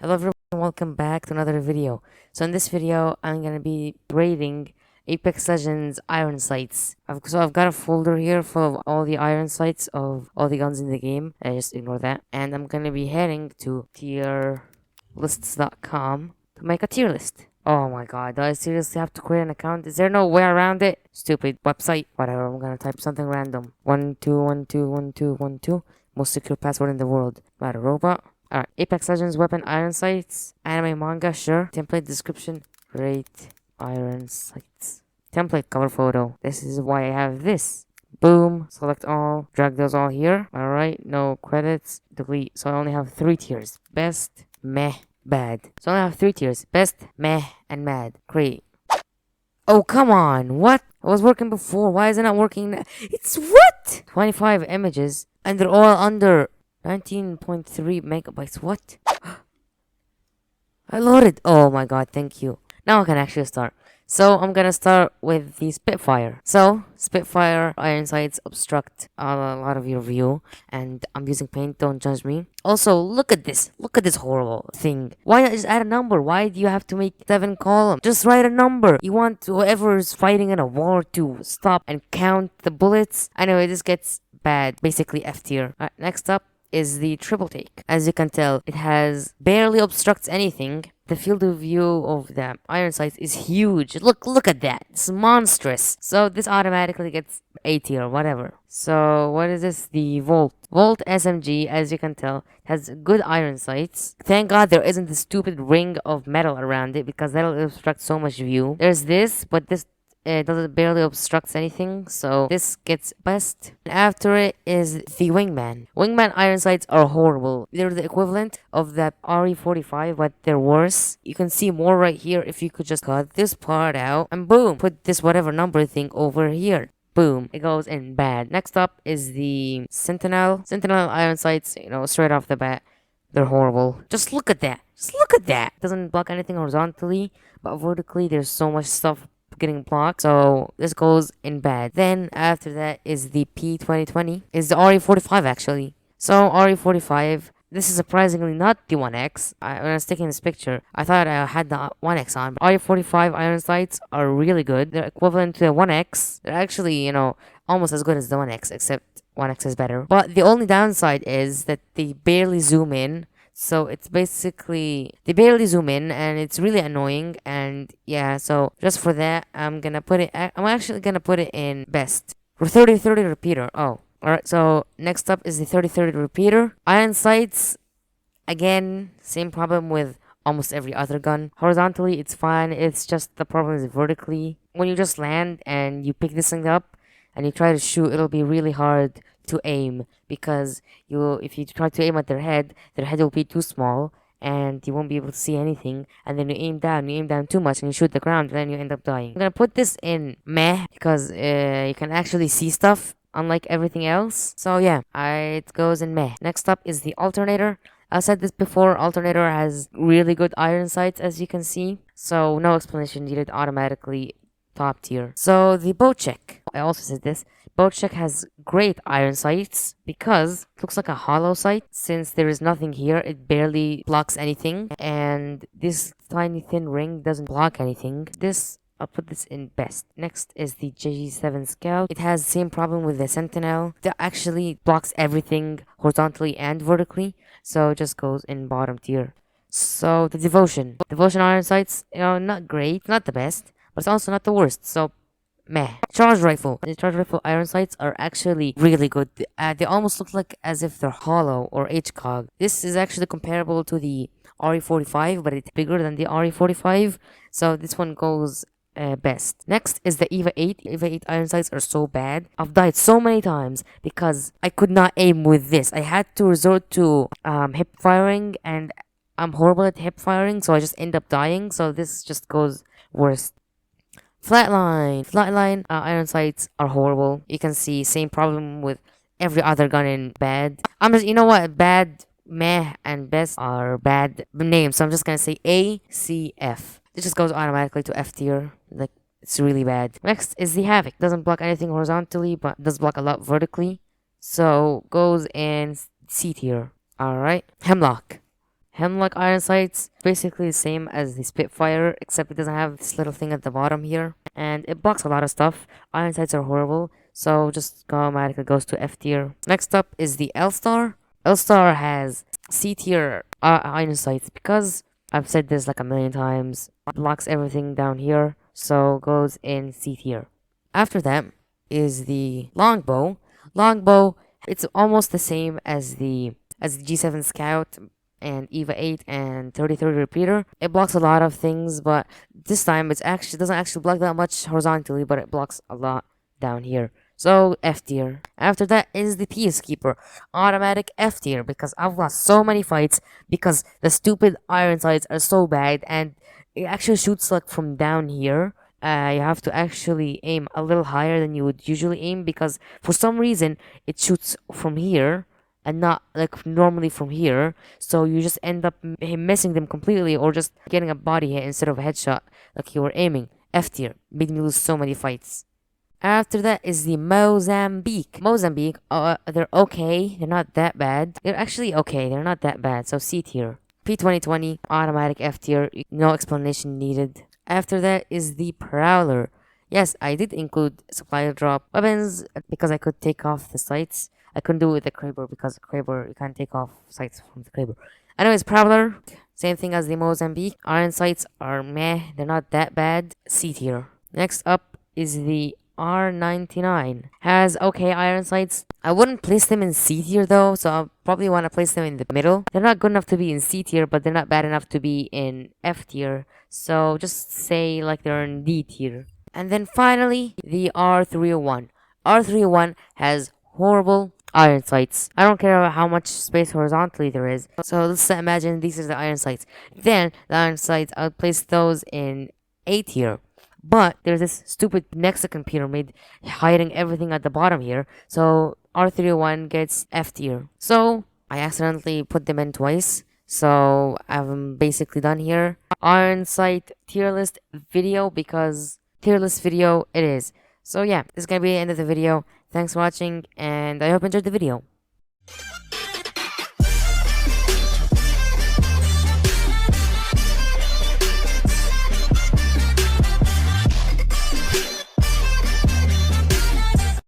Hello everyone, welcome back to another video. So in this video, I'm gonna be rating Apex Legends iron sights. I've got a folder here full of all the iron sights of all the guns in the game. Just ignore that. And I'm gonna be heading to tierlists.com to make a tier list. Oh my god, do I seriously have to create an account? Is there no way around it? Stupid website. Whatever, I'm gonna type something random. 12121212. Most secure password in the world. Not a robot. Alright, Apex Legends weapon iron sights. Anime manga, sure. Template description. Rate iron sights. Template cover photo. This is why I have this. Boom. Select all. Drag those all here. Alright, no credits. Delete. So I only have 3 tiers. Best, meh, bad. So I only have 3 tiers. Best, meh, and mad. Great. Oh, come on. What? It was working before. Why is it not working now? It's what? 25 images. And they're all under 19.3 megabytes. What? I loaded. Oh my god, thank you. Now I can actually start. So I'm gonna start with the Spitfire. So Spitfire iron sights obstruct a lot of your view, and I'm using paint. Don't judge me. Also, look at this. Look at this horrible thing. Why not just add a number? Why do you have to make 7 columns? Just write a number. You want whoever is fighting in a war to stop and count the bullets. Anyway, this gets bad. Basically F tier. Alright, next up is the triple take. As you can tell, it has barely obstructs anything. The field of view of the iron sights is huge. Look at that. It's monstrous. So this automatically gets A tier, whatever. So what is this? The Volt. Volt SMG, as you can tell, has good iron sights. Thank God there isn't this stupid ring of metal around it, because that'll obstruct so much view. There's this, but this doesn't barely obstructs anything, so this gets best. After it is the Wingman. Wingman iron sights are horrible. They're the equivalent of that RE45, but they're worse. You can see more right here if you could just cut this part out and boom, put this whatever number thing over here. Boom, it goes in bad. Next up is the Sentinel. Sentinel iron sights, straight off the bat, they're horrible. Just look at that. Just look at that. It doesn't block anything horizontally, but vertically there's so much stuff getting blocked, so this goes in bad. Then after that is the P2020, is the RE45 actually. So RE45, this is surprisingly not the 1X. When I was taking this picture, I thought I had the 1X on. RE45 iron sights are really good. They're equivalent to the 1X. They're actually, almost as good as the 1X, except 1X is better. But the only downside is that they barely zoom in. So it's basically, they barely zoom in and it's really annoying. And yeah, so just for that, I'm actually gonna put it in best. For 3030 repeater. Oh, alright. So next up is the 3030 repeater. Iron sights, again, same problem with almost every other gun. Horizontally, it's fine. It's just the problem is vertically. When you just land and you pick this thing up and you try to shoot, it'll be really hard to aim, because if you try to aim at their head will be too small and you won't be able to see anything, and then you aim down too much and you shoot the ground, and then you end up dying. I'm gonna put this in meh, because you can actually see stuff unlike everything else. So yeah, it goes in meh. Next up is the Alternator. I said this before, Alternator has really good iron sights, as you can see, so no explanation needed, automatically top tier. So the bow check, I also said this. Bow check has great iron sights because it looks like a hollow sight. Since there is nothing here, it barely blocks anything, and this tiny thin ring doesn't block anything. I'll put this in best. Next is the Jg7 Scout. It has the same problem with the Sentinel. It actually blocks everything horizontally and vertically, so it just goes in bottom tier. So the Devotion iron sights, not great, not the best, but it's also not the worst, so meh. Charge rifle. The charge rifle iron sights are actually really good. They almost look like as if they're hollow or HCOG. This is actually comparable to the RE45, but it's bigger than the RE45, so this one goes best. Next is the EVA 8. EVA 8 iron sights are so bad. I've died so many times because I could not aim with this. I had to resort to hip firing, and I'm horrible at hip firing, so I just end up dying, so this just goes worst. Flatline iron sights are horrible. You can see same problem with every other gun in bad. Bad, meh, and best are bad names, so I'm just gonna say A, C, F. It just goes automatically to F tier. Like, it's really bad. Next is the Havoc. Doesn't block anything horizontally, but does block a lot vertically, so goes in C tier. Alright. Hemlock. Hemlock iron sights, basically the same as the Spitfire, except it doesn't have this little thing at the bottom here. And it blocks a lot of stuff. Iron sights are horrible, so just automatically goes to F tier. Next up is the L-Star. L-Star has C tier iron sights because I've said this like a million times. Blocks everything down here, so goes in C tier. After that is the Longbow. Longbow, it's almost the same as the G7 Scout and EVA 8 and 3030 repeater. It blocks a lot of things, but this time it doesn't actually block that much horizontally, but it blocks a lot down here. So F tier. After that is the Peacekeeper. Automatic F tier because I've lost so many fights because the stupid iron sights are so bad and it actually shoots like from down here. You have to actually aim a little higher than you would usually aim because for some reason it shoots from here and not like normally from here, so you just end up missing them completely or just getting a body hit instead of a headshot like you were aiming. F tier, made me lose so many fights. After that is the Mozambique. Mozambique, they're okay, they're not that bad. They're actually okay, they're not that bad, so C tier. P2020, automatic F tier, no explanation needed. After that is the Prowler. Yes, I did include supply drop weapons because I could take off the sights. I couldn't do it with the Kraber because Kraber, you can't take off sights from the Kraber. Anyways, Prowler, same thing as the Mozambique. Iron sights are meh, they're not that bad. C tier. Next up is the R99. Has okay iron sights. I wouldn't place them in C tier though, so I'll probably want to place them in the middle. They're not good enough to be in C tier, but they're not bad enough to be in F tier. So just say like they're in D tier. And then finally, the R301. R301 has horrible iron sights. I don't care how much space horizontally there is. So let's imagine these are the iron sights. Then the iron sights, I'll place those in A tier. But there's this stupid Mexican pyramid hiding everything at the bottom here. So R301 gets F tier. So I accidentally put them in twice. So I'm basically done here. Iron sight tier list video because tier list video it is. So yeah, this is gonna be the end of the video. Thanks for watching and I hope you enjoyed the video.